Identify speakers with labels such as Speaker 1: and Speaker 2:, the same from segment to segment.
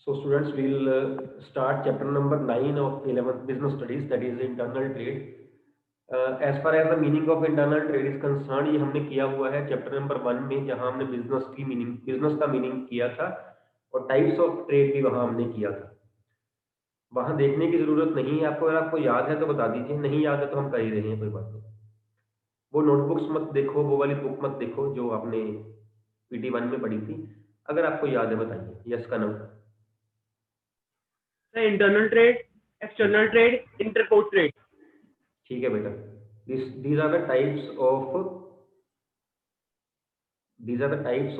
Speaker 1: So students will start chapter number 9 of 11th business studies, that is internal trade. As far as the meaning of internal trade is concerned, ये हमने किया हुआ है chapter number 1 में, जहां हमने business का मीनिंग किया था और टाइप्स ऑफ ट्रेड भी वहां हमने किया था। वहां देखने की जरूरत नहीं है आपको, अगर आपको याद है तो बता दीजिए, नहीं याद है तो हम कर ही रहे हैं, कोई बात नहीं। वो नोटबुक्स मत देखो, वो वाली बुक मत देखो जो आपने PT1 में पढ़ी थी। अगर आपको याद है बताइए, यस का नंबर।
Speaker 2: Internal trade, external trade, interport trade.
Speaker 1: ठीक है बेटा, these are the types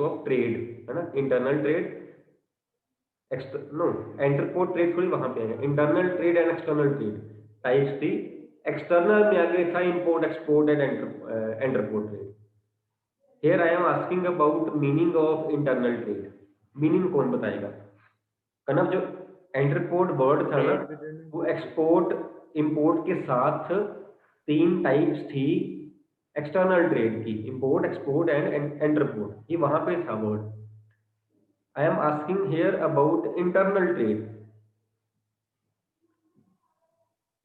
Speaker 1: of trade, है ना। Internal trade, no interport trade थोड़ी वहां पे है, internal trade and external trade types थी। एक्सटर्नल में आगे था import export and interport trade. Here I am asking about meaning of internal trade. Meaning कौन बताएगा? कनव, जो इंटरपोर्ट वर्ड था ना, वो एक्सपोर्ट इंपोर्ट के साथ 3 टाइप्स थी एक्सटर्नल ट्रेड की, इंपोर्ट एक्सपोर्ट एंड इंटरपोर्ट, ये वहां पे था word. I am asking here about internal trade.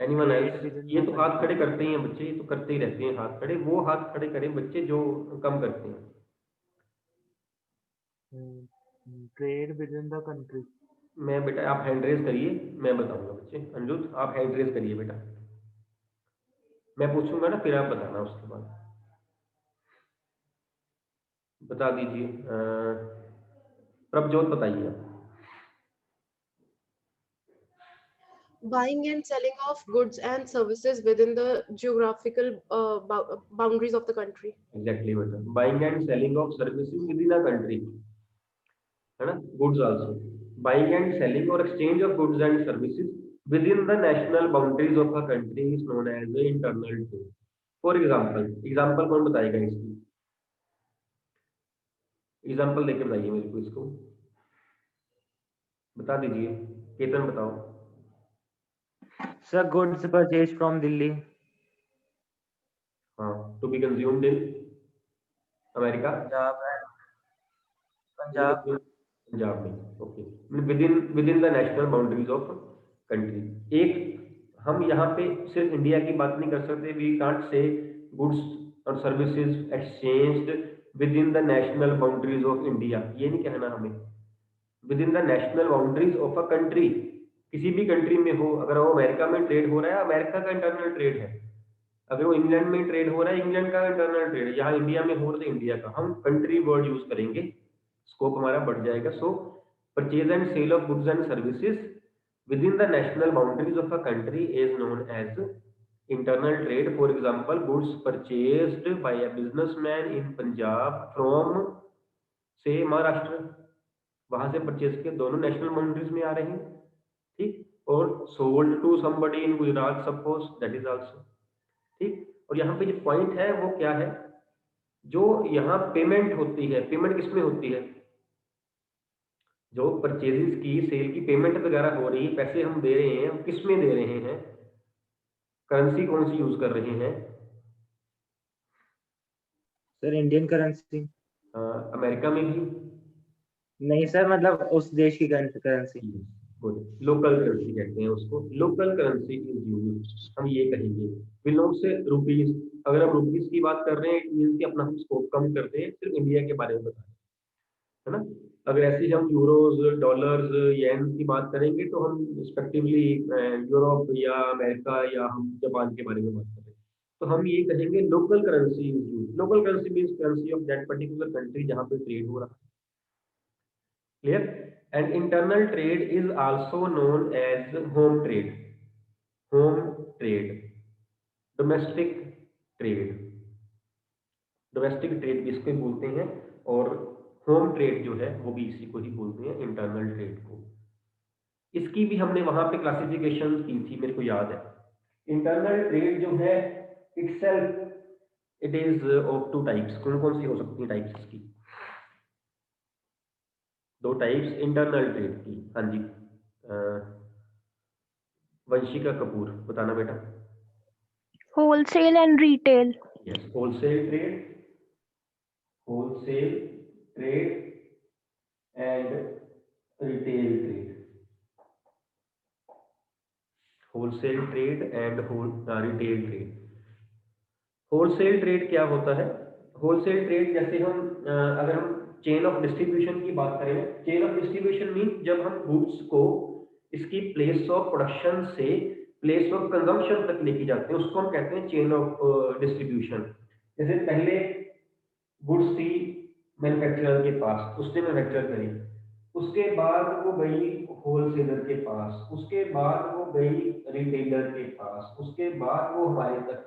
Speaker 1: Anyone else? ये तो हाथ खड़े करते ही हैं बच्चे, ये तो करते ही रहते हैं हाथ खड़े, वो हाथ खड़े करें बच्चे जो कम करते हैं।
Speaker 3: Trade with in the country.
Speaker 1: मैं बेटा, आप हैंड रेज करिए, मैं बताऊंगा बच्चे। अनिरुद्ध आप हैंड रेज करिए बेटा, मैं पूछूंगा ना फिर आप बताना, उसके बाद बता दीजिए। प्रभजोत बताइए आप।
Speaker 4: Buying and selling of goods and services within the geographical boundaries of the country.
Speaker 1: Exactly बेटा, buying and selling of services within a country, है ना। Goods also, buying and selling or exchange of goods and services within the national boundaries of a country is known as the internal trade. For example कौन बताएगा इसकी? Example देके बताइए मेरे को, इसको बता दीजिए। केतन बताओ।
Speaker 5: Sir, goods purchased from Delhi.
Speaker 1: हाँ, to be consumed in America,
Speaker 5: Punjab.
Speaker 1: Punjab में। Okay, within the national boundaries of country. एक हम यहाँ पे सिर्फ इंडिया की बात नहीं कर सकते, वी कांट से गुड्स और services exchanged with in the national boundaries of India, ये नहीं कहना हमें। With in the national boundaries of a country, किसी भी कंट्री में हो, अगर वो अमेरिका में ट्रेड हो रहा है, अमेरिका का इंटरनल ट्रेड है। अगर वो इंग्लैंड में ट्रेड हो रहा है, इंग्लैंड का इंटरनल ट्रेड है। यहाँ इंडिया में हो रहा है, इंडिया का। हम कंट्री वर्ड यूज करेंगे, स्कोप हमारा बढ़ जाएगा। So purchase and sale of goods and services within the national boundaries of a country is known as internal trade. For example, goods purchased by a businessman in Punjab from say Maharashtra, वहां से purchase किया, दोनों national boundaries में आ रहे हैं, ठीक। और sold to somebody in Gujarat suppose, that is also, ठीक। और यहाँ पे जो पॉइंट है वो क्या है, जो यहाँ पेमेंट होती है, पेमेंट किसमें होती है? जो परचेजेस की, सेल की पेमेंट वगैरह हो रही है, पैसे हम दे रहे हैं, किस में दे रहे हैं? करेंसी कौन सी यूज कर रहे हैं?
Speaker 5: Sir, Indian currency.
Speaker 1: अमेरिका में भी
Speaker 5: नहीं सर, मतलब उस देश की करेंसी।
Speaker 1: लोकल करेंसी कहते हैं उसको, लोकल करेंसी इज यूज, हम ये कहेंगे। बिलोंग से रुपीज, अगर हम रुपीज की बात कर रहे हैं, इट मींस कि अपना हम स्कोप कम करते हैं, सिर्फ इंडिया के बारे में बता रहे हैं, है ना। अगर ऐसे ही हम यूरोज, डॉलर्स, येन की बात करेंगे तो हम रिस्पेक्टिवली यूरोप या अमेरिका या हम जापान के बारे में बात करें, तो हम ये कहेंगे local currency is use. Local currency means currency of that particular country जहां पे ट्रेड हो रहा है। Clear? And internal trade is also known as home trade. Home trade, domestic trade, domestic trade भी इसको बोलते हैं, और होम ट्रेड जो है वो भी इसी को ही बोलते हैं, इंटरनल ट्रेड को। इसकी भी हमने वहां पे क्लासिफिकेशन की थी, मेरे को याद है। इंटरनल ट्रेड जो है itself it is of 2 types. कौन कौन सी हो सकती है टाइप्स इसकी? 2 टाइप्स इंटरनल ट्रेड की। हाँ जी, वंशिका कपूर बताना बेटा।
Speaker 6: Wholesale and retail.
Speaker 1: Yes, wholesale trade, wholesale trade and retail trade. Wholesale trade and retail trade. Wholesale trade क्या होता है? होलसेल ट्रेड जैसे हम अगर हम चेन ऑफ डिस्ट्रीब्यूशन की बात करें, चेन ऑफ डिस्ट्रीब्यूशन मीन जब हम गुड्स को इसकी प्लेस ऑफ प्रोडक्शन से प्लेस ऑफ कंजम्पशन तक लेके जाते हैं, उसको हम कहते हैं चेन ऑफ डिस्ट्रीब्यूशन। जैसे पहले गुड्स थी मैन्युफैक्चरर के पास, उसने मैन्युफैक्चर करी, उसके बाद वो गई होलसेलर के पास, उसके बाद वो गई रिटेलर के पास, उसके बाद वो हमारे तक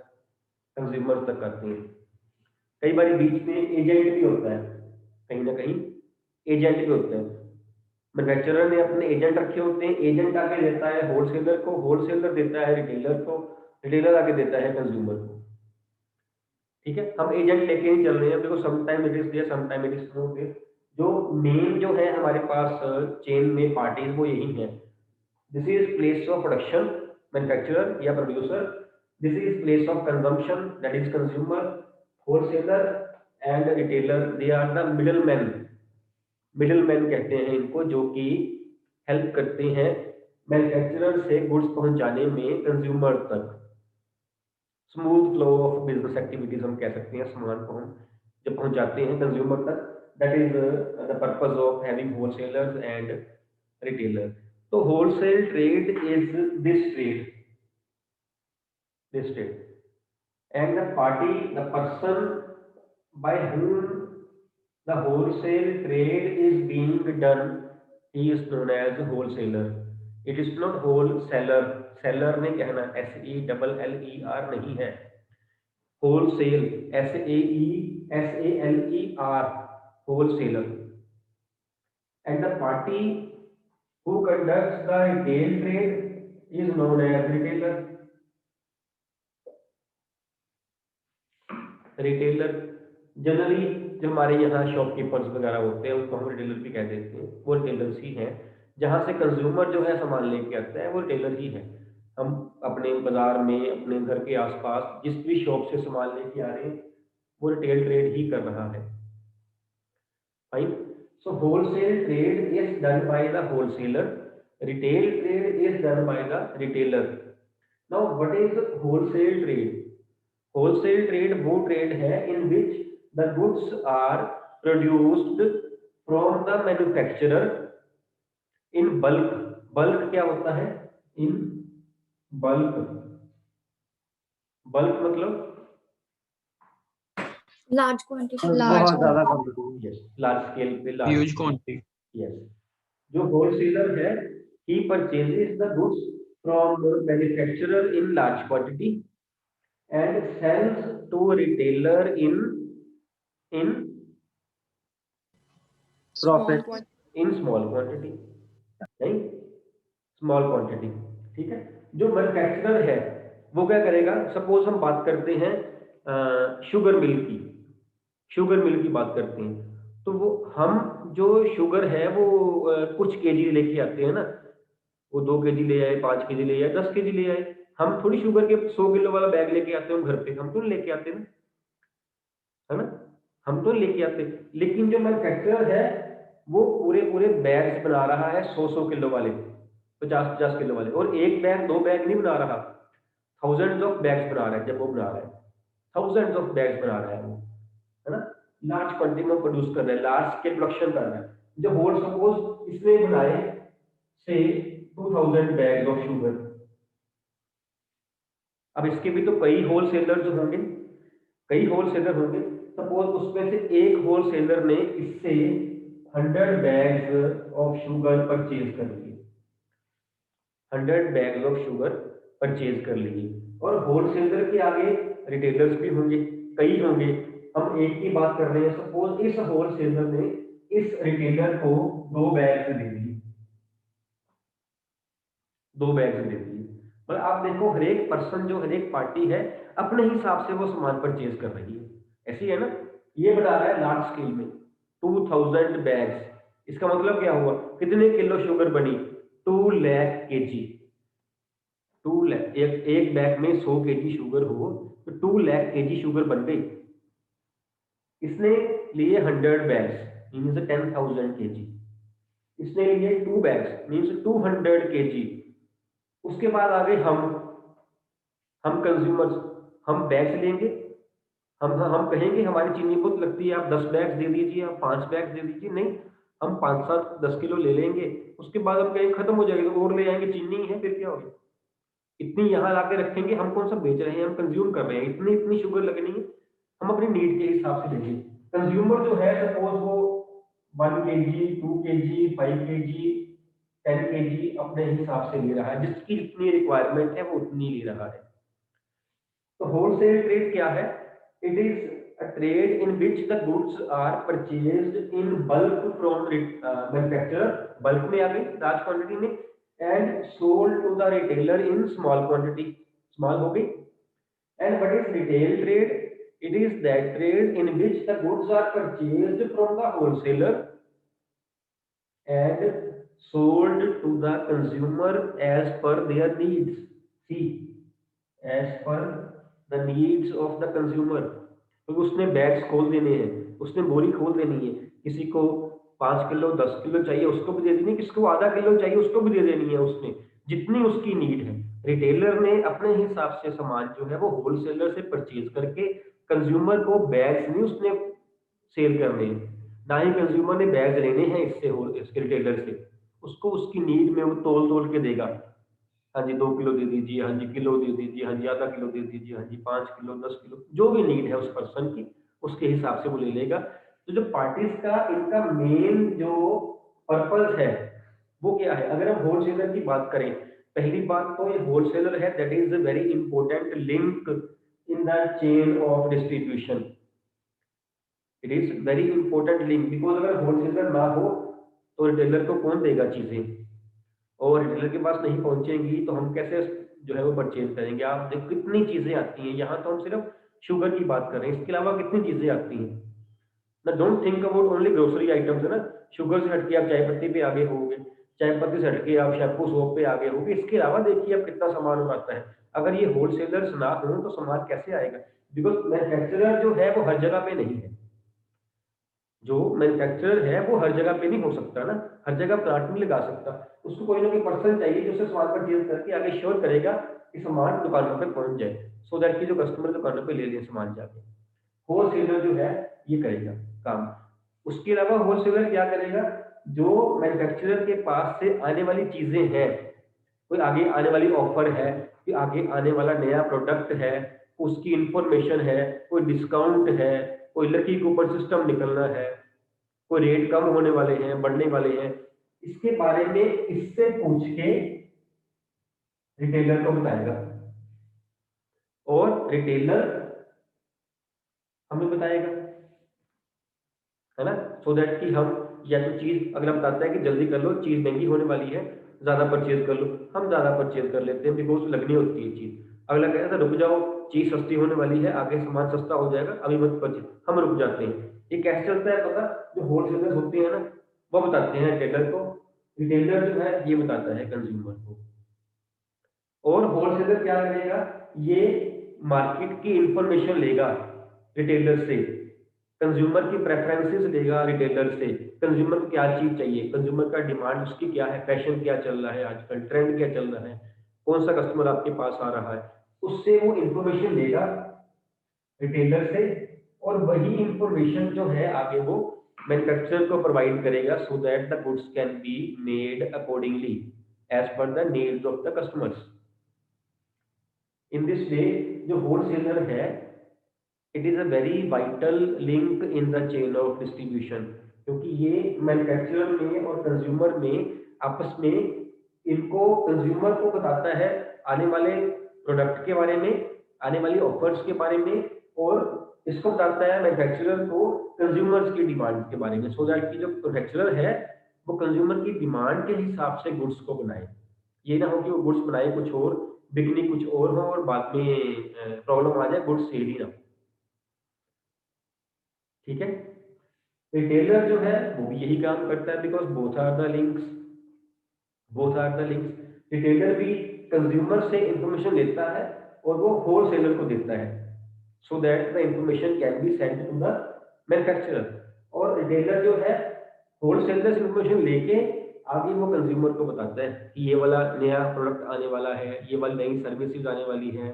Speaker 1: कंज्यूमर तक आते हैं। कई बार बीच में एजेंट भी होता है, कहीं ना कहीं एजेंट भी होता है। मैन्युफैक्चरर ने अपने एजेंट रखे होते हैं, एजेंट आके देता है होलसेलर को, होलसेलर देता है रिटेलर को, रिटेलर आके देता है कंज्यूमर को। ठीक है, हम एजेंट लेके ही चल रहे हैं, देखो some time it is there some time it is not there. जो मेन जो है हमारे पास चेन में पार्टीज वो यही है। This is place of production manufacturer या producer, this is place of consumption that is consumer, wholesaler and retailer they are the middleman. Middleman कहते हैं इनको, जो कि हेल्प करते हैं मैन्युफैक्चरर से गुड्स पहुंचाने में कंज्यूमर तक। Smooth flow of business activities हम कह सकते हैं, सामान को हम जब पहुंचाते हैं कंज्यूमर तक, that is the purpose of having wholesalers and retailer. तो wholesale trade is this trade and the party, the person by whom the wholesale trade is being done, he is known as wholesaler. It is not wholesaler, seller नहीं कहना, SELLER नहीं है, wholesale SAELER, wholesaler. And the party who conducts the retail trade is known as retailer. Retailer generally जो हमारे यहाँ shopkeepers वगैरह होते हैं उनको हम रिटेलर भी कह देते हैं, वो रिटेलर्स ही हैं। जहाँ से कंज्यूमर जो है सामान लेके आता है वो रिटेलर ही है। हम अपने बाजार में, अपने घर के आसपास जिस भी शॉप से सामान लेके आ रहे हैं वो रिटेल ट्रेड ही कर रहा है। Fine. So wholesale trade is done by the wholesaler, retail trade is done by the retailer. Now what is wholesale trade? Wholesale trade वो ट्रेड है in which the goods are produced from the manufacturer in bulk. Bulk क्या होता है? In bulk. Bulk मतलब
Speaker 7: large quantity.
Speaker 5: बहुत ज्यादा quantity।
Speaker 1: Yes, large scale पे,
Speaker 2: Huge quantity.
Speaker 1: Yes. जो होलसेलर है he purchases the goods from manufacturer in large quantity and sells to a retailer in
Speaker 5: Profit।
Speaker 1: small quantity, नहीं, small quantity. ठीक है, जो मैन्युफैक्चरर है वो क्या करेगा? सपोज हम बात करते हैं शुगर मिल की, शुगर मिल की बात करते हैं, तो वो हम जो शुगर है वो कुछ केजी लेके आते हैं ना, वो 2 केजी ले आए, 5 केजी ले आए, 10 केजी ले आए। हम थोड़ी शुगर के 100 किलो वाला बैग लेके आते हैं घर पे, हम क्यों लेके आते हैं, है ना, हम तो लेके आते। लेकिन जो मैन्युफैक्चरर है वो पूरे पूरे बैग्स बना रहा है, 100 किलो वाले, 50 किलो वाले, और एक बैग 2 बैग नहीं बना रहा, थाउजेंड्स ऑफ बैग्स बना रहा है। जब वो बना रहा है थाउजेंड्स ऑफ बैग्स बना रहा है वो, है ना, लार्ज क्वांटिटी में प्रोड्यूस कर रहा है, लार्ज स्केल प्रोडक्शन कर रहा है। जो होल सपोज इसने बनाए से 2000 बैग्स ऑफ शुगर, अब इसके भी तो कई होलसेलर होंगे, कई होलसेलर होंगे। सपोज उसमें से एक होलसेलर ने इससे 100 बैग्स ऑफ शुगर परचेज कर लिए, 100 बैग्स ऑफ शुगर परचेज कर लिए। और होलसेलर के आगे रिटेलर्स भी होंगे, कई होंगे, हम एक की बात कर रहे हैं। सपोज इस होलसेलर ने इस रिटेलर को 2 बैग्स दे दिए, 2 बैग्स दे दिए। पर आप देखो हर एक पर्सन, जो हर एक पार्टी है, अपने हिसाब से वो सामान परचेज कर रही है, ऐसी है ना। ये बना रहा है लार्ज स्केल में 2000 बैग्स, इसका मतलब क्या हुआ? कितने किलो शुगर बनी? 2 लाख केजी। 2 लाख, एक बैग में 100 केजी शुगर हो तो 2 लाख केजी शुगर बन गई। इसने लिए 100 बैग्स मीन्स 10,000 केजी, इसने लिए 2 बैग्स मीन्स 200 केजी। उसके बाद आगे हम कंज्यूमर्स, हम बैग्स लेंगे, हम कहेंगे हमारी चीनी बहुत लगती है, आप 10 बैग्स दे दीजिए, आप 5 बैग्स दे दीजिए, नहीं, हम 5-7-10 किलो ले लेंगे। उसके बाद हम कहेंगे खत्म हो जाएगी तो और ले आएंगे, चीनी है फिर क्या हो गया, इतनी यहाँ लाके रखेंगे, हम कौन सा बेच रहे हैं, हम कंज्यूम कर रहे हैं, इतनी इतनी शुगर लगनी है, हम अपनी नीड के हिसाब से लेंगे। कंज्यूमर जो है सपोज वो 1 kg 2 kg 5 kg 10 kg अपने हिसाब से ले रहा है, जिसकी जितनी रिक्वायरमेंट है वो उतनी ले रहा है। तो होलसेल ट्रेड क्या है? It is a trade in which the goods are purchased in bulk from manufacturer, bulk में आ गई large quantity में, and sold to the retailer in small quantity, small हो गई। And what is retail trade? It is that trade in which the goods are purchased from the wholesaler and sold to the consumer as per their needs. See, as per the needs of the consumer। तो उसने bags खोल देने हैं, उसने बोरी खोल देनी है, किसी को 5 किलो 10 किलो चाहिए उसको भी दे देनी है, किसी को आधा किलो चाहिए उसको भी दे देनी है, उसने जितनी उसकी नीड है। रिटेलर ने अपने हिसाब से सामान जो है वो होलसेलर से परचेज करके कंज्यूमर को बैग्स नहीं उसने सेल करने हैं, ना ही कंज्यूमर ने बैग्स लेने हैं इसके रिटेलर से, उसको उसकी नीड में वो तोल तोल के देगा। हाँ जी 2 किलो दे दीजिए, हाँ जी किलो दे दीजिए, हाँ जी आधा किलो दे दीजिए, हाँ जी 5 किलो 10 किलो, जो भी नीड है उस पर्सन की उसके हिसाब से वो ले लेगा। तो जो पार्टीज का इनका मेन जो पर्पस है वो क्या है? अगर हम होलसेलर की बात करें, पहली बात तो ये होलसेलर है that is a very important link in the chain of distribution. It is very important link because अगर होलसेलर ना हो तो रिटेलर को कौन देगा चीजें, और रिटेलर के पास नहीं पहुंचेंगी तो हम कैसे जो है वो परचेज करेंगे। आप देखो कितनी चीजें आती हैं, यहाँ तो हम सिर्फ शुगर की बात कर रहे हैं, इसके अलावा कितनी चीजें आती हैं ना। Don't think about only grocery items है ना, शुगर से हटके आप चाय पत्ती पे आगे होंगे, चाय पत्ती से हटके आप शैम्पू सोप पे आगे होंगे, इसके अलावा देखिए आप कितना सामान आता है। अगर ये होलसेलर्स ना हो तो सामान कैसे आएगा? बिकॉज मैन्युफैक्चरर जो है वो हर जगह पे नहीं है, जो मैन्युफैक्चरर है वो हर जगह पे नहीं हो सकता ना, हर जगह प्लांट नहीं लगा सकता, उसको कोई ना कोई पर्सन चाहिए जो उसे सामान परचेज करके आगे श्योर करेगा कि सामान दुकानों पे पहुंच जाए, सो दैट कि जो कस्टमर दुकानों पे ले लें सामान जाके। होलसेलर जो है ये करेगा काम। उसके अलावा होलसेलर क्या करेगा? जो मैन्युफैक्चरर के पास से आने वाली चीजें हैं, कोई आगे आने वाली ऑफर है, कोई आगे आने वाला नया प्रोडक्ट है, उसकी इंफॉर्मेशन है, कोई डिस्काउंट है, कोई लकी कूपन सिस्टम निकलना है, कोई रेट कम होने वाले हैं बढ़ने वाले हैं, इसके बारे में इससे पूछ के रिटेलर को बताएगा और रिटेलर हमें बताएगा, है ना, सो दैट कि हम या तो चीज अगर हम बताते हैं कि जल्दी कर लो चीज महंगी होने वाली है ज्यादा परचेज कर लो, हम ज्यादा परचेज कर लेते हैं बिकॉज लगनी होती है चीज। अगला कहता है रुक जाओ चीज सस्ती होने वाली है आगे सामान सस्ता हो जाएगा अभी मत परचेज, हम रुक जाते हैं। ये कैसे चलता है पता? जो होलसेलर होते हैं ना वो बताते हैं रिटेलर को, रिटेलर जो है ये बताता है कंज्यूमर को, और होलसेलर क्या करेगा? ये मार्केट की इंफॉर्मेशन लेगा रिटेलर से, कंज्यूमर की प्रेफरेंसेस लेगा रिटेलर से, कंज्यूमर को क्या चीज चाहिए, कंज्यूमर का डिमांड उसकी क्या है, फैशन क्या चल रहा है आजकल, ट्रेंड क्या चल रहा है, कौन सा कस्टमर आपके पास आ रहा है, उससे वो इंफॉर्मेशन लेगा रिटेलर से, और वही इंफॉर्मेशन जो है आगे वो मैन्युफैक्चरर को प्रोवाइड करेगा so that the goods can be made accordingly as per the needs of the customers. In this way जो होलसेलर है it is a very vital link in the chain of distribution, क्योंकि ये manufacturer में और consumer में आपस में इनको कंज्यूमर को बताता है आने वाले प्रोडक्ट के बारे में, आने वाली ऑफर्स के बारे में, और इसको बताता है मैन्युफैक्चरर को कंज्यूमर्स की डिमांड के बारे में, सो दैट कि जो मैन्युफैक्चरर है वो कंज्यूमर की डिमांड के हिसाब से गुड्स को बनाए। ये ना हो कि वो गुड्स बनाए कुछ और, बिकनी कुछ और हो और बाद में प्रॉब्लम आ जाए, गुड्स सेल ही ना हो। ठीक है, रिटेलर जो है वो भी यही काम करता है because both are the links, both are the links. Retailer भी कंज्यूमर से इंफॉर्मेशन लेता है और वो होलसेलर को देता है so that the information can be send to the manufacturer, और रिटेलर जो है होलसेलर से इंफॉर्मेशन लेके आगे वो कंज्यूमर को बताता है कि ये वाला नया प्रोडक्ट आने वाला है, ये वाली नई सर्विसेज आने वाली है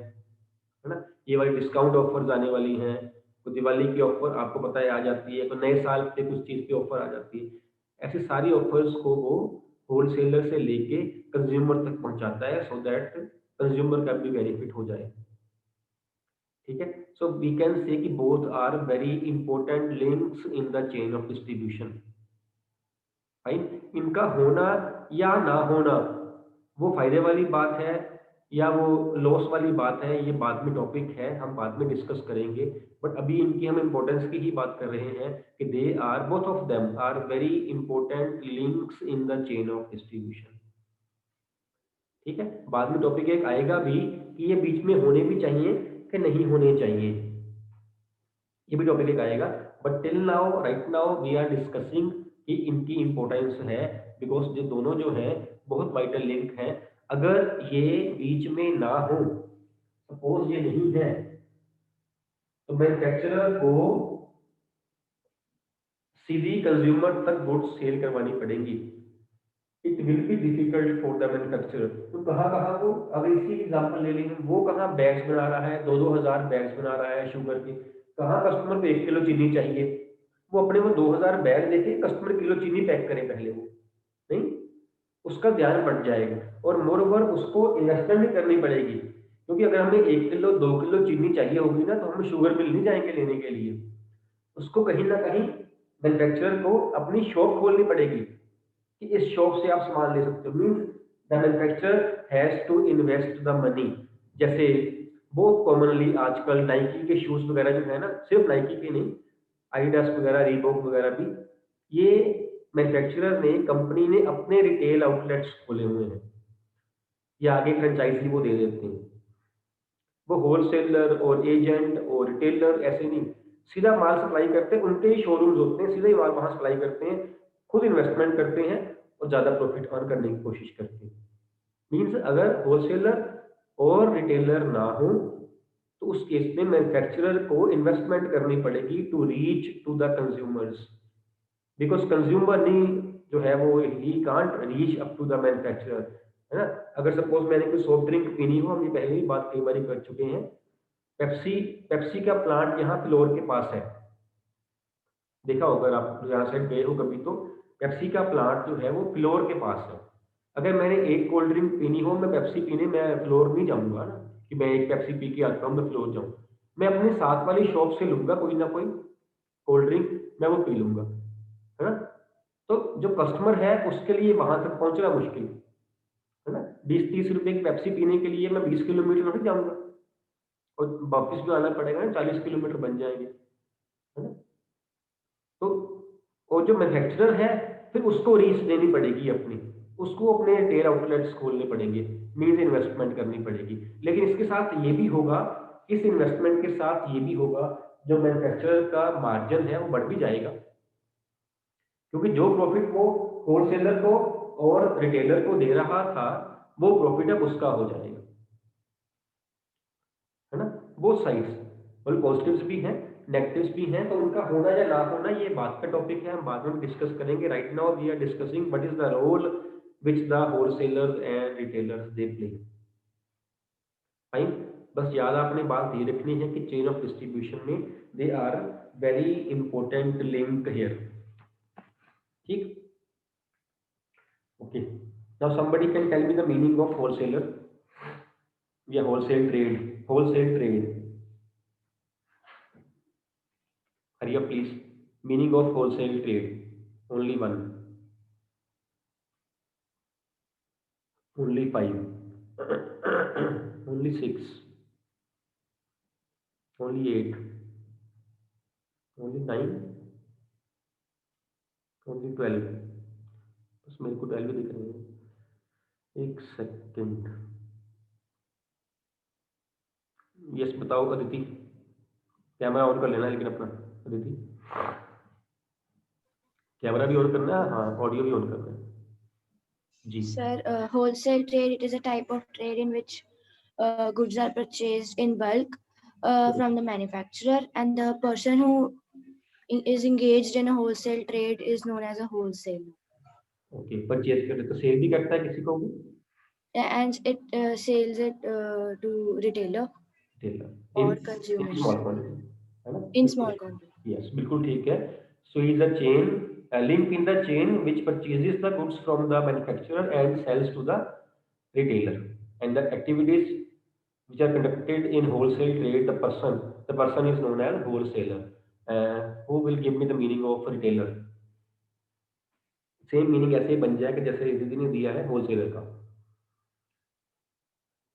Speaker 1: ना, ये वाली डिस्काउंट ऑफर्स आने वाली हैं, तो दिवाली की ऑफर आपको पता है आ जाती है, तो नए साल पे कुछ चीज़ की ऑफर आ जाती है। ऐसी सारी ऑफर्स को वो होलसेलर से लेके कंज्यूमर तक पहुंचाता है, सो दैट कंज्यूमर का भी बेनिफिट हो जाए। ठीक है, सो वी कैन से कि both are very important links in the chain of distribution. Fine, इनका होना या ना होना वो फायदे वाली बात है या वो लॉस वाली बात है, ये बाद में टॉपिक है, हम बाद में डिस्कस करेंगे। बट अभी इनकी हम इम्पोर्टेंस की ही बात कर रहे हैं कि they are, both of them are very important links in the chain of distribution. ठीक है, बाद में टॉपिक एक आएगा भी कि ये बीच में होने भी चाहिए कि नहीं होने चाहिए, ये भी टॉपिक एक आएगा। But till now, right now we are discussing कि इनकी इंपॉर्टेंस है, बिकॉज ये दोनों जो है बहुत वाइटल लिंक है। अगर ये बीच में ना हो, सपोज ये नहीं है, तो मैन्युफैक्चरर को सीधी कंज्यूमर तक गुड्स सेल करवानी पड़ेगी। It will be difficult for the manufacturer. तो कहाँ वो, अगर इसी एग्जांपल ले लेंगे, वो कहाँ बैग्स बना रहा है, 2-2 हज़ार बैग्स बना रहा है शुगर के, कहाँ कस्टमर को 1 किलो चीनी चाहिए, वो अपने वो 2000 बैग देके कस्टमर किलो चीनी पैक करे पहले, वो नहीं, उसका ध्यान बढ़ जाएगा। और मोरओवर उसको इन्वेस्टमेंट भी करनी पड़ेगी, क्योंकि अगर हमें 1 किलो 2 किलो चीनी चाहिए होगी ना, तो हम शुगर मिल नहीं जाएंगे लेने के लिए, उसको कहीं ना कहीं मैन्युफैक्चरर को अपनी शॉप खोलनी पड़ेगी कि इस शॉप से आप सामान ले सकते हो। Means the manufacturer has to invest the money. जैसे बहुत कॉमनली आजकल नाइकी के शूज वगैरह जो है ना, सिर्फ नाइकी के नहीं, एडिडास वगैरह, रीबॉक वगैरह भी, ये मैन्युफैक्चरर ने, कंपनी ने अपने रिटेल आउटलेट्स खोले हुए हैं, या आगे फ्रेंचाइजी वो दे देते हैं। वो होलसेलर और एजेंट और रिटेलर ऐसे नहीं, सीधा माल सप्लाई करते हैं, उनके ही शोरूम्स होते हैं, सीधा ही माल वहां सप्लाई करते हैं, खुद इन्वेस्टमेंट करते हैं और ज्यादा प्रॉफिट अर्न करने की कोशिश करते हैं। मीन्स अगर होलसेलर और रिटेलर ना हो, तो उस केस में मैन्युफैक्चरर को इन्वेस्टमेंट करनी पड़ेगी to reach to the consumers, because consumer नहीं जो है वो, he can't reach up to the manufacturer, है ना। अगर सपोज मैंने कोई सॉफ्ट ड्रिंक पीनी हो, हम ये पहले ही बात कई बार कर चुके हैं, पेप्सी का प्लांट यहाँ फ्लोर के पास है, देखा होगा अगर आप यहाँ से गए हो कभी, तो पेप्सी का प्लांट जो है वो फ्लोर के पास है। अगर मैंने एक कोल्ड ड्रिंक पीनी हो, मैं पेप्सी पीने मैं फ्लोर नहीं जाऊंगा ना, कि मैं एक पेप्सी पी के आता हूँ मैं फ्लोर जाऊँ, मैं अपने साथ वाली शॉप से लूंगा कोई ना कोई कोल्ड ड्रिंक, मैं वो पी लूंगा, है ना। तो जो कस्टमर है उसके लिए वहां तक पहुंचना मुश्किल है ना। 20-30 रुपए की पेप्सी पीने के लिए मैं 20 किलोमीटर नहीं जाऊंगा, और वापस भी आना पड़ेगा ना, 40 किलोमीटर बन जाएंगे, है ना। तो और जो मैन्युफैक्चरर है, फिर उसको रीच देनी पड़ेगी अपनी, उसको अपने रिटेल आउटलेट्स खोलने पड़ेंगे, मीन्स इन्वेस्टमेंट करनी पड़ेगी। लेकिन इसके साथ ये भी होगा, इस इन्वेस्टमेंट के साथ ये भी होगा, जो मैन्युफैक्चरर का मार्जिन है वो बढ़ भी जाएगा, क्योंकि जो प्रॉफिट वो होलसेलर को और रिटेलर को दे रहा था, वो प्रॉफिट अब उसका हो जाएगा, है ना। बोथ साइड्स, और पॉजिटिव्स भी हैं, नेगेटिव्स भी हैं, तो उनका होना या ना होना ये बात का टॉपिक है, हम बाद में डिस्कस करेंगे। Right now we are discussing what is the role which the wholesalers and retailers they play. Fine, बस याद आपने बात ये रखनी है कि चेन ऑफ डिस्ट्रीब्यूशन में they are very important link here, ठीक। Okay, now somebody can tell me the meaning of wholesaler या wholesale trade, wholesale trade, hurry up please, meaning of wholesale trade, only one, only 5, only 6, only 8, only 9, only 12, बस मेरे को 12 दिख रहे हैं, एक second, yes बताओ अदिति, कैमरा ऑन कर लेना लेकिन अपना, अदिति कैमरा भी ऑन करना है, हाँ ऑडियो भी ऑन करना है जी।
Speaker 7: Sir, wholesale trade, it is a type of trade in which goods are purchased in bulk from the manufacturer, and the person who is engaged in a wholesale trade is known as a wholesaler.
Speaker 1: Okay, purchase करे तो cell भी करता है किसी को भी,
Speaker 7: and it sells it to retailer
Speaker 1: tailor
Speaker 7: or
Speaker 1: in
Speaker 7: consumers
Speaker 1: small quantity, है ना?
Speaker 7: in
Speaker 1: बिल्कुल
Speaker 7: small
Speaker 1: ठीक।
Speaker 7: quantity.
Speaker 1: यस, बिल्कुल ठीक है। So is a chain, a link in the chain which purchases the goods from the manufacturer and sells to the retailer, and the activities which are conducted in wholesale trade, the person is known as wholesaler. Who will give me the meaning of retailer? Same meaning ऐसे ही बन जाएगा जैसे दीदी ने दिया है wholesaler का।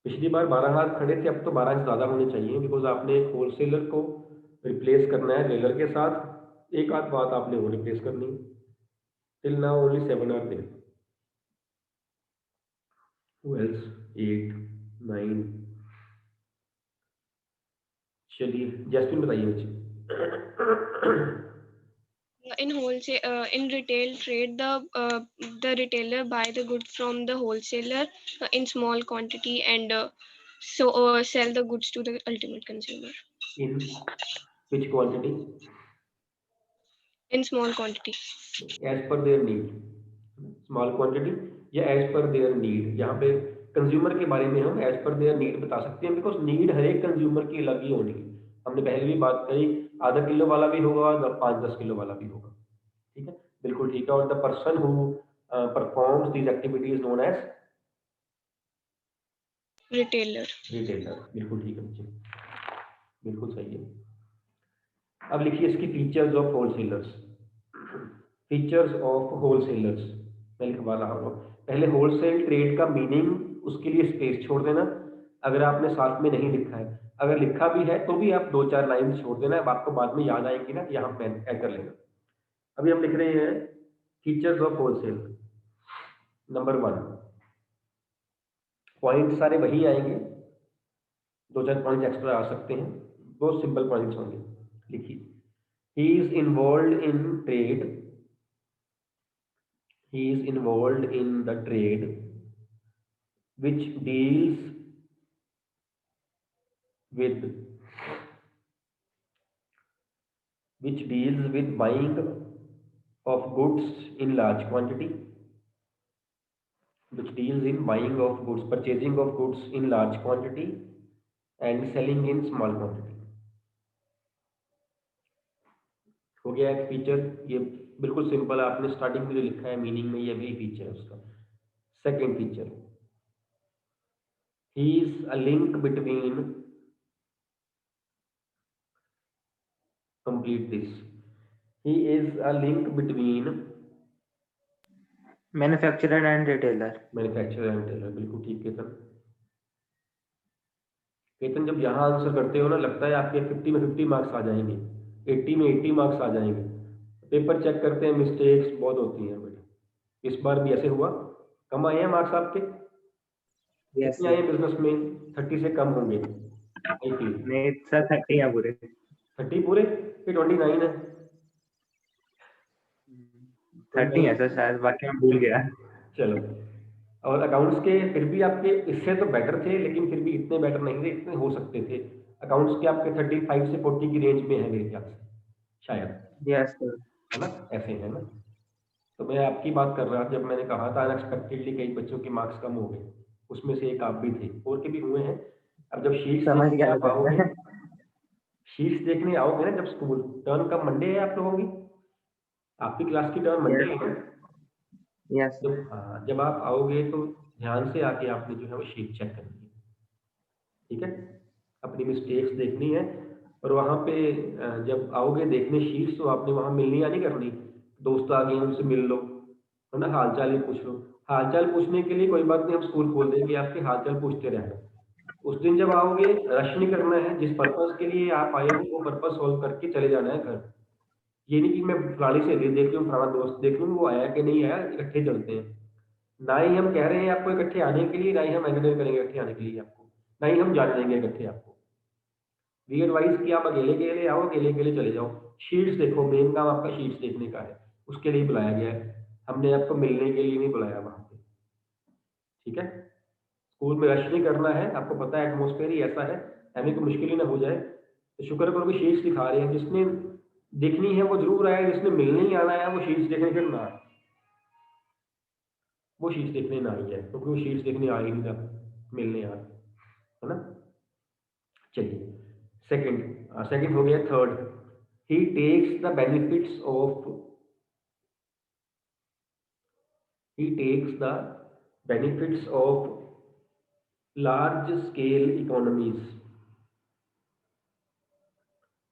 Speaker 1: पिछली बार 12 हाथ खड़े थे, अब तो 12 से ज़्यादा होने चाहिए, बिकॉज आपने एक होलसेलर को रिप्लेस करना है रेलर के साथ, एक आध बात आपने वो रिप्लेस करनी है। Till now only 7 are there. Who else? 8, 9। चलिए जैस्मिन बताइए मुझे।
Speaker 8: In wholesale, in retail trade, the retailer buy the goods from the wholesaler in small quantity and sell the goods to the ultimate consumer
Speaker 1: in which quantity?
Speaker 8: in small quantity.
Speaker 1: As per their need, small quantity या as per their need. यहाँ पे consumer के बारे में हम as per their need बता सकते हैं, बिकॉज नीड हर एक कंज्यूमर की अलग ही होनी है। हमने पहले भी बात करी, आधा किलो वाला भी होगा, 5-10 किलो वाला भी होगा। ठीक है, बिल्कुल ठीक है। और the person who performs these activities known as
Speaker 8: Retailer.
Speaker 1: Retailer. बिल्कुल ठीक है बच्चे, बिल्कुल सही है। अब लिखिए इसकी features of wholesalers. Features of wholesalers मैं लिखवा रहा हूँ। पहले होलसेल ट्रेड का मीनिंग, उसके लिए स्पेस छोड़ देना अगर आपने साथ में नहीं लिखा है। अगर लिखा भी है तो भी आप 2-4 लाइन छोड़ देना, अब आपको बाद में याद आएंगी ना, यहाँ पे ऐड कर लेना। अभी हम लिख रहे हैं features of wholesale. Number 1, point सारे वही आएंगे, 2-4 पॉइंट एक्स्ट्रा आ सकते हैं, बहुत सिंपल पॉइंट्स होंगे। लिखिए, he is involve in trade, he is involved in the trade which deals with buying of goods in large quantity, which deals in buying of goods, purchasing of goods in large quantity and selling in small quantity। हो गया एक feature, ये बिल्कुल simple है, आपने starting में जो लिखा है मीनिंग में, ये भी फीचर है उसका। Second feature, he is a link between, complete this, he is a link between
Speaker 5: manufacturer and retailer.
Speaker 1: Manufacturer and tailor. बिल्कुल ठीक केतन। केतन जब यहाँ आंसर करते हो ना, लगता है आपके 50 में 50 मार्क्स आ जाएंगे, 80 में 80 मार्क्स आ जाएंगे। पेपर चेक करते हैं, मिस्टेक्स बहुत होती हैं बेटा। इस बार भी ऐसे हुआ, कम आए हैं मार्क्स आपके?
Speaker 5: यस
Speaker 1: कितने आए हैं बिजनेस में? 30 से कम होंगे।
Speaker 5: नहीं सर, 30 है पूरे।
Speaker 1: 30 पूरे? फिर 29 है।
Speaker 5: 30 है सर शायद, बाकी मैं भूल गया।
Speaker 1: चलो, और अकाउंट्स के फिर भी आपके इससे तो बेटर थे, लेकिन फिर भी इतने बेटर नहीं थे, इतने हो सकते थे। अकाउंट्स के आपके 35 से 40 की रेंज में है मेरे ख्याल से, शायद,
Speaker 5: यस सर।
Speaker 1: है ना? ऐसे है ना? तो मैं आपकी बात कर रहा था, जब मैंने कहा था अनएक्सपेक्टेडली कई बच्चों के मार्क्स कम हो गए, उसमें से एक आप भी थे, और के भी हुए हैं। अब जब शीट्स
Speaker 5: समझ
Speaker 1: देखने
Speaker 5: गया
Speaker 1: आप आओगे, शीट्स देखने आओगे ना जब स्कूल, टर्न कब मंडे है आप लोगों की? आपकी क्लास की टर्न मंडे है ना?
Speaker 5: यस
Speaker 1: जब आप आओगे तो ध्यान से आके आपने जो है वो शीट चेक करनी है, ठीक है? अपनी मिस्टेक्स देखनी है, और वहाँ पे जब आओगे देखने शीट्स, तो आपने वहाँ मिलनी या नहीं करनी, दोस्त आ गए उनसे मिल लो, है ना? हालचाल ही पूछ लो। हालचाल पूछने के लिए कोई बात नहीं, हम स्कूल खोल देंगे, आपके हालचाल पूछते रहना। उस दिन जब आओगे रश नहीं करना है, जिस पर्पस के लिए आप आए हो वो पर्पस सॉल्व करके चले जाना है घर। ये नहीं कि मैं फलानी सहेली देख लूँ, फलाना दोस्त देख लूँ, वो आया कि नहीं आया, इकट्ठे चलते हैं। ना ही हम कह रहे हैं आपको इकट्ठे आने के लिए, ना ही हम एग्रीमेंट करेंगे इकट्ठे आने के लिए आपको, ना ही हम जाने देंगे इकट्ठे आपको। वी एडवाइस कि आप अकेले अकेले आओ, अकेले अकेले चले जाओ। शीट्स देखो, मेन काम आपका शीट्स देखने का है, उसके लिए बुलाया गया है, हमने आपको मिलने के लिए नहीं बुलाया वहाँ पे, ठीक है? स्कूल में रश नहीं करना है, आपको पता है एटमोस्फेयर ही ऐसा है, हमें कोई मुश्किल ही ना हो जाए। तो शुक्र करो कि शीट्स दिखा रहे हैं, जिसने देखनी है वो जरूर आए, जिसने मिलने ही आना है वो शीट्स देखने फिर ना आए। वो शीट्स देखने ना आई है, क्योंकि वो शीट्स देखने आ ही नहीं था मिलने यार, है ना। चलिए सेकंड हो गया। Third, he takes the benefits of large scale economies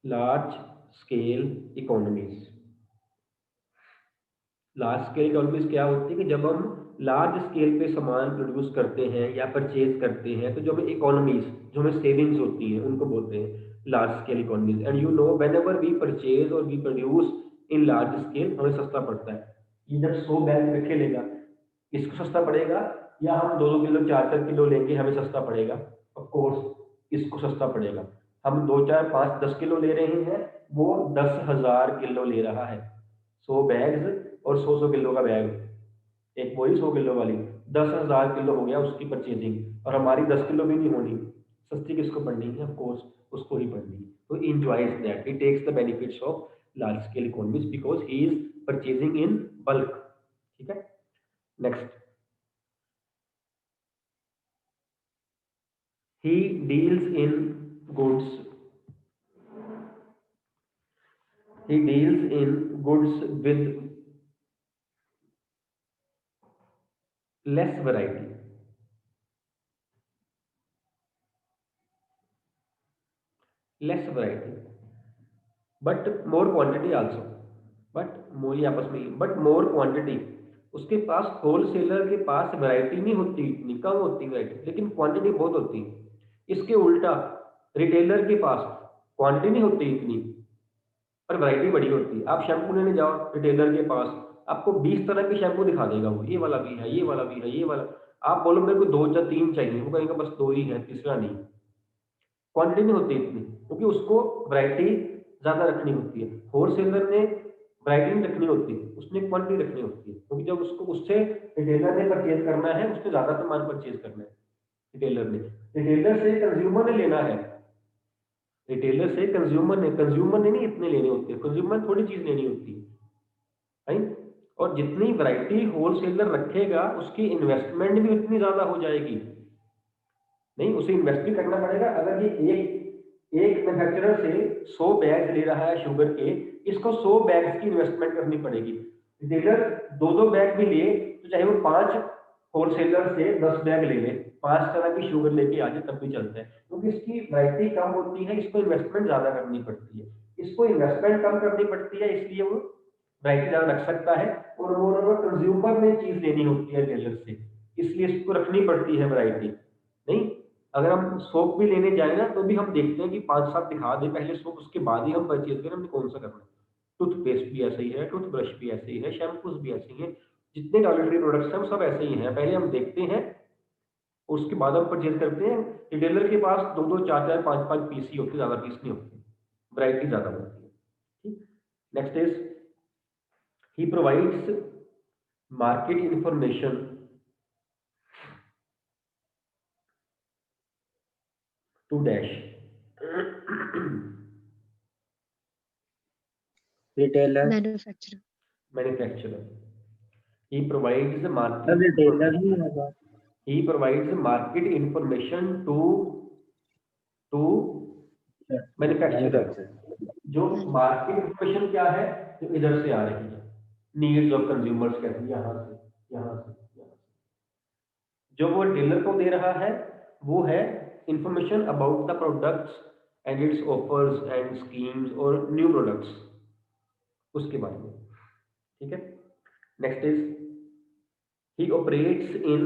Speaker 1: large scale economies क्या होती है कि जब हम लार्ज स्केल पे सामान प्रोड्यूस करते हैं या परचेज करते हैं, तो जो हमें इकोनॉमीज, जो हमें सेविंग्स होती हैं, उनको बोलते हैं large scale economies. And you know whenever we purchase और we produce in large scale, हमें सस्ता पड़ता है। ये जब 100 बैग रखे लेगा, इसको सस्ता पड़ेगा, या हम 2-2 किलो 4-4 किलो लेंगे, हमें सस्ता पड़ेगा। ऑफ कोर्स इसको सस्ता पड़ेगा। हम 2, 4, 5, 10 किलो ले रहे हैं, वो 10,000 किलो ले रहा है। 100 बैग्स और 100 किलो का बैग, एक वही 100 किलो वाली, 10,000 किलो हो गया उसकी परचेजिंग, और हमारी 10 किलो भी नहीं होनी। सस्ती किसको पड़नी है? ऑफ कोर्स उसको ही पड़नी है। तो enjoys that, he takes the benefits of large scale economies because he is purchasing in bulk। ठीक है, next, he deals in goods with less variety but more quantity also, but more quantity। उसके पास, wholesaler के पास variety नहीं होती, इतनी कम होती variety, लेकिन quantity बहुत होती है। इसके उल्टा रिटेलर के पास क्वांटिटी नहीं होती इतनी, पर वैरायटी बड़ी होती है। आप शैम्पू लेने जाओ रिटेलर के पास, आपको 20 तरह के शैम्पू दिखा देगा वो, ये वाला भी है, ये वाला भी है, ये वाला। आप बोलो मेरे को 2 या 3 चाहिए, वो कहेगा बस 2 ही है, तीसरा नहीं। क्वांटिटी नहीं होती इतनी, क्योंकि उसको वैरायटी ज्यादा रखनी होती है। होलसेलर ने वैरायटी नहीं रखनी होती, उसने क्वांटिटी रखनी होती है, क्योंकि जब उसको उससे रिटेलर ने परचेज करना है, उसने ज्यादा सामान परचेज करना है। रिटेलर से कंज्यूमर ने लेना है, कंज्यूमर ने नहीं इतने लेने होते, कंज्यूमर थोड़ी चीज लेनी होती है, राइट। और जितनी वैरायटी होलसेलर रखेगा, उसकी इन्वेस्टमेंट भी उतनी ज्यादा हो जाएगी। नहीं, उसे इन्वेस्ट भी करना पड़ेगा। अगर ये एक मैन्युफैक्चरर से 100 बैग ले रहा है शुगर के, इसको 100 बैग्स की इन्वेस्टमेंट करनी पड़ेगी। रिटेलर 2-2 बैग भी लिए, तो चाहे वो 5 होलसेलर से 10 बैग ले ले, 5 तरह की शुगर लेके आ जाए, तब भी चलता है, क्योंकि इसकी वैरायटी कम होती है, इसको इन्वेस्टमेंट ज्यादा करनी पड़ती है। इसको इन्वेस्टमेंट कम करनी पड़ती है, इसलिए वो वैरायटी ज्यादा रख सकता है। और वो कंज्यूमर ने चीज लेनी होती है रिटेलर से, इसलिए इसको रखनी पड़ती है वैरायटी। नहीं, अगर हम सोप भी लेने जाए ना, तो भी हम देखते हैं कि 5-7 दिखा दे पहले सोप, उसके बाद ही हम परचेज करें हमने कौन सा करना है। टूथपेस्ट भी ऐसे ही है, टूथब्रश भी ऐसे ही है, शैम्पूज भी ऐसे ही हैं, जितने टॉयलेटरी प्रोडक्ट्स हैं सब ऐसे ही हैं। पहले हम देखते हैं, उसके बाद हम परचेज करते हैं। रिटेलर के पास 2-2, 4-4, 5-5 पीस ही होते, ज्यादा पीस नहीं होते, वैरायटी ज्यादा होती है। ठीक, next is, he provides market information to dash
Speaker 5: retailer,
Speaker 1: manufacturer। He provides the
Speaker 5: retailer नहीं होगा,
Speaker 1: he provides market information to manufacturer। जो मार्केट इंफॉर्मेशन क्या है, जो इधर से आ रही है, नीड्स ऑफ कंज्यूमर्स कहते हैं, यहाँ से। जो वो डीलर को दे रहा है, वो है information about the products and it's offers and schemes और न्यू प्रोडक्ट्स, उसके बारे में। ठीक है, next is, he operates in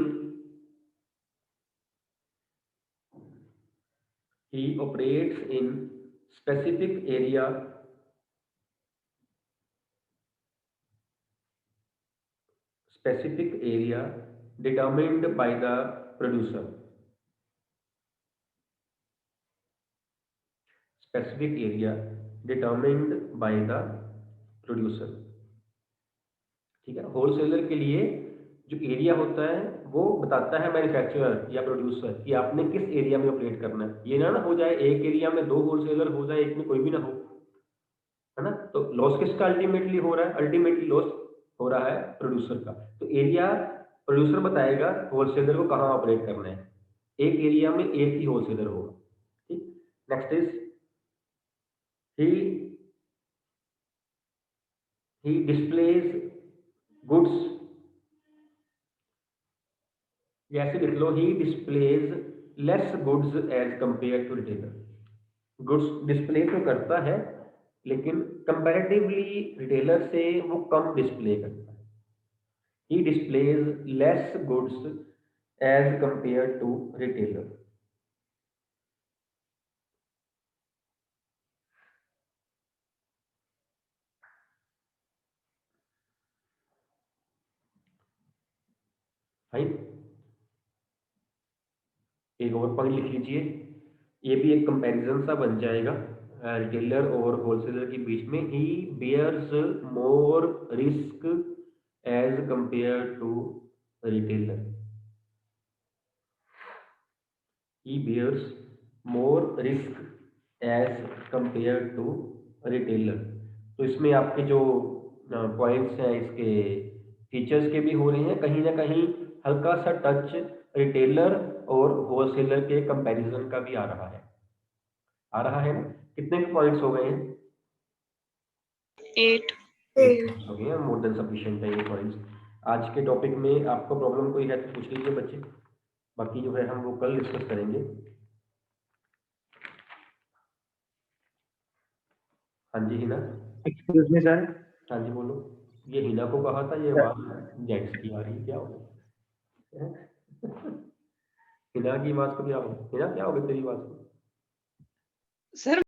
Speaker 1: specific area determined by the producer। specific area determined by the producer। ठीक है, होलसेलर के लिए जो एरिया होता है वो बताता है मैन्युफैक्चरर या प्रोड्यूसर कि आपने किस एरिया में ऑपरेट करना है। ये ना हो जाए एक एरिया में 2 होलसेलर हो जाए, एक में कोई भी ना हो, है ना। तो लॉस किसका अल्टीमेटली हो रहा है? अल्टीमेटली लॉस हो रहा है प्रोड्यूसर का। तो एरिया प्रोड्यूसर बताएगा होलसेलर को कहाँ ऑपरेट करना है, एक एरिया में एक ही होलसेलर होगा। ठीक, next is he displays goods, या ऐसे लिख लो, he displays less goods as compared to retailer। Goods display तो करता है लेकिन कंपैरेटिवली रिटेलर से वो कम डिस्प्ले करता है। he displays less goods as compared to retailer। Fine, एक और पॉइंट लिख लीजिए, ये भी एक कंपैरिजन सा बन जाएगा रिटेलर और होलसेलर के बीच में। He bears more risk as compare to retailer. He bears more risk as compare to retailer. तो इसमें आपके जो पॉइंट्स हैं इसके फीचर्स के भी हो रहे हैं, कहीं ना कहीं हल्का सा टच रिटेलर और होलसेलर के कंपैरिजन का भी आ रहा है ना। कितने पॉइंट्स हो गए हैं?
Speaker 8: 8।
Speaker 1: हो गए हैं, मोर देन सफिशिएंट है ये पॉइंट्स। आज के टॉपिक में आपको प्रॉब्लम कोई है तो पूछ लीजिए बच्चे, बाकी जो है हम वो कल डिस्कस करेंगे। हाँ जी हिना।
Speaker 5: Excuse me sir.
Speaker 1: हाँ जी बोलो। ये हिना को कहा था, ये आवाज जेंट्स की आ रही है, क्या हो गया? हिना की आवाज को क्या हो गया? हिना क्या हो गया तेरी आवाज को?
Speaker 2: सर